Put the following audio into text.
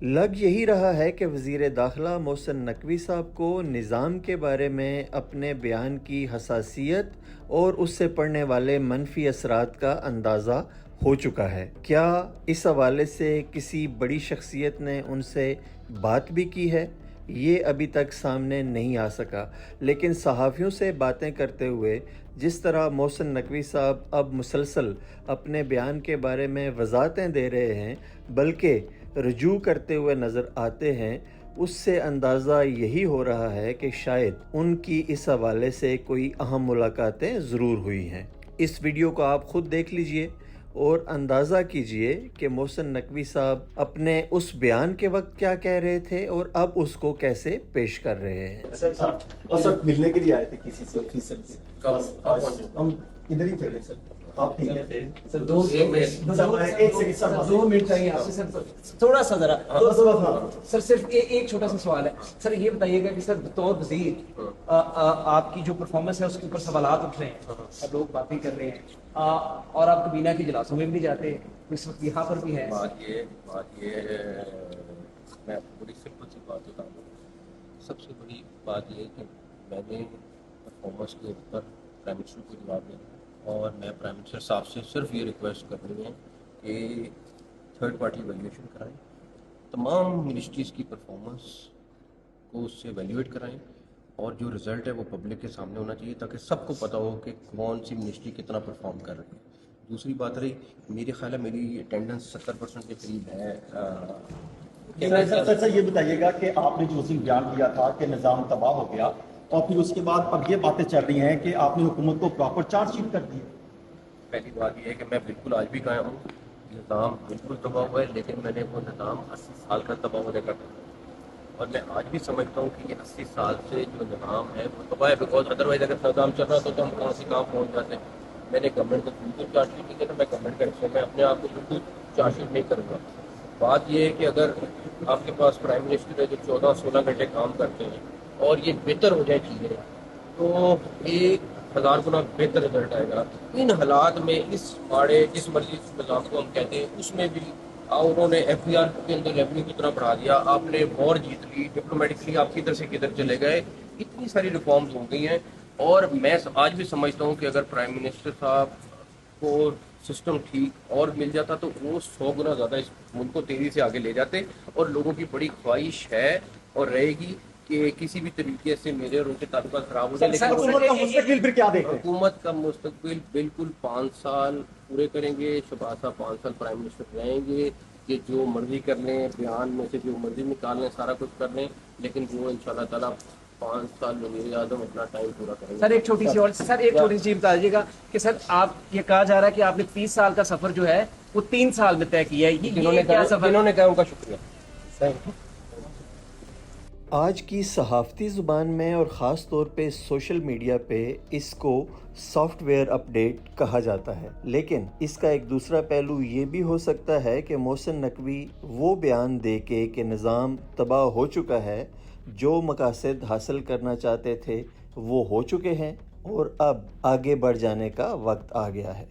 لگ یہی رہا ہے کہ وزیر داخلہ محسن نقوی صاحب کو نظام کے بارے میں اپنے بیان کی حساسیت اور اس سے پڑنے والے منفی اثرات کا اندازہ ہو چکا ہے۔ کیا اس حوالے سے کسی بڑی شخصیت نے ان سے بات بھی کی ہے؟ یہ ابھی تک سامنے نہیں آ سکا، لیکن صحافیوں سے باتیں کرتے ہوئے جس طرح محسن نقوی صاحب اب مسلسل اپنے بیان کے بارے میں وضاحتیں دے رہے ہیں بلکہ رجوع کرتے ہوئے نظر آتے ہیں، اس سے اندازہ یہی ہو رہا ہے کہ شاید ان کی اس حوالے سے کوئی اہم ملاقاتیں ضرور ہوئی ہیں۔ اس ویڈیو کو آپ خود دیکھ لیجئے اور اندازہ کیجئے کہ محسن نقوی صاحب اپنے اس بیان کے وقت کیا کہہ رہے تھے اور اب اس کو کیسے پیش کر رہے ہیں۔ سر ملنے کے لیے آئے تھے کسی سے ہم ادھر ہی تھے سر، آپ ٹھیک ہے سر؟ ایک سیکنڈ، 2 منٹ چاہیے آپ سے سر، تھوڑا سا ذرا سر، صرف ایک چھوٹا سا سوال ہے سر، یہ بتائیے گا کہ سر بطور وزیر آپ کی جو پرفارمنس ہے اس کے اوپر سوالات اٹھ رہے ہیں، لوگ باتیں کر رہے ہیں اور آپ کابینہ کے اجلاسوں میں بھی نہیں جاتے، اس وقت یہاں پر بھی ہے۔ بات یہ میں بڑی سمپل سی بات بتا دوں، سب سے بڑی بات یہ ہے کہ میں نے پرفارمنس کے اوپر پرائم منسٹر کو جواب دینا ہے اور میں پرائم منسٹر صاحب سے صرف یہ ریکویسٹ کرنی ہے کہ تھرڈ پارٹی ایویلیویشن کرائیں، تمام منسٹریز کی پرفارمنس کو اس سے ایویلیویٹ کرائیں اور جو رزلٹ ہے وہ پبلک کے سامنے ہونا چاہیے تاکہ سب کو پتہ ہو کہ کون سی منسٹری کتنا پرفارم کر رہی ہے۔ دوسری بات رہی، میرے خیال ہے میری اٹینڈنس 70% کے قریب ہے۔ سر یہ بتائیے گا کہ آپ نے جو اس دن بیان کیا تھا کہ نظام تباہ ہو گیا اور پھر اس کے بعد اب یہ باتیں چل رہی ہیں کہ آپ نے حکومت کو پراپر چارج شیٹ کر دی۔ پہلی بات یہ ہے کہ میں بالکل آج بھی قائم ہوں، نظام بالکل تباہ ہوا ہے، لیکن میں نے وہ نظام 80 سال کا تباہ ہونے کا کہا اور میں آج بھی سمجھتا ہوں کہ یہ 80 سال سے جو نظام ہے وہ تباہ ہے، بیکاز ادروائز اگر نظام چل رہا تو ہم کہاں سے کہاں پہنچ جاتے ہیں۔ میں نے گورنمنٹ کو بالکل چارج شیٹ نہیں کرنا، میں گورنمنٹ کا حصہ، میں اپنے آپ کو بالکل چارج شیٹ نہیں کروں گا۔ بات یہ ہے کہ اگر آپ کے پاس پرائم منسٹر ہے جو 14-16 گھنٹے کام کرتے ہیں اور یہ بہتر ہو جائے چیزیں تو 1000 گنا بہتر رزلٹ آئے گا۔ ان حالات میں اس ماڑے جس مرضی نظام کو ہم کہتے ہیں اس میں بھی انہوں نے ایف بی آر کے اندر ریونیو کتنا بڑھا دیا، آپ نے وار جیت لی، ڈپلومیٹکلی آپ کدھر سے کدھر چلے گئے، اتنی ساری ریفارمز ہو گئی ہیں۔ اور میں آج بھی سمجھتا ہوں کہ اگر پرائم منسٹر صاحب کو سسٹم ٹھیک اور مل جاتا تو وہ 100 گنا زیادہ اس ملک کو تیزی سے آگے لے جاتے، اور لوگوں کی بڑی خواہش ہے اور رہے گی کہ کسی بھی طریقے سے میرے اور ان کے تعلقات خراب ہو جائے، لیکن حکومت کا مستقبل پھر کیا دیکھتے ہیں؟ حکومت کا مستقبل بالکل 5 سال پورے کریں گے، شہباز صاحب 5 سال پرائم منسٹر رہیں گے، کہ جو مرضی کر لیں، بیان میں سے جو مرضی نکال لیں، سارا کچھ کر لیں، لیکن وہ انشاءاللہ تعالیٰ 5 سال وزیر اعظم اپنا ٹائم پورا کریں گے۔ سر ایک چھوٹی سی اور سر ایک چھوٹی سی چیز بتا دیجیے گا کہ سر آپ یہ کہا جا رہا ہے کہ آپ نے 30 سال کا سفر جو ہے وہ 3 سال میں طے کیا ہے، جنہوں نے کہا ان کا شکریہ۔ آج کی صحافتی زبان میں اور خاص طور پہ سوشل میڈیا پہ اس کو سافٹ ویئر اپڈیٹ کہا جاتا ہے، لیکن اس کا ایک دوسرا پہلو یہ بھی ہو سکتا ہے کہ محسن نقوی وہ بیان دے کے کہ نظام تباہ ہو چکا ہے، جو مقاصد حاصل کرنا چاہتے تھے وہ ہو چکے ہیں اور اب آگے بڑھ جانے کا وقت آ گیا ہے۔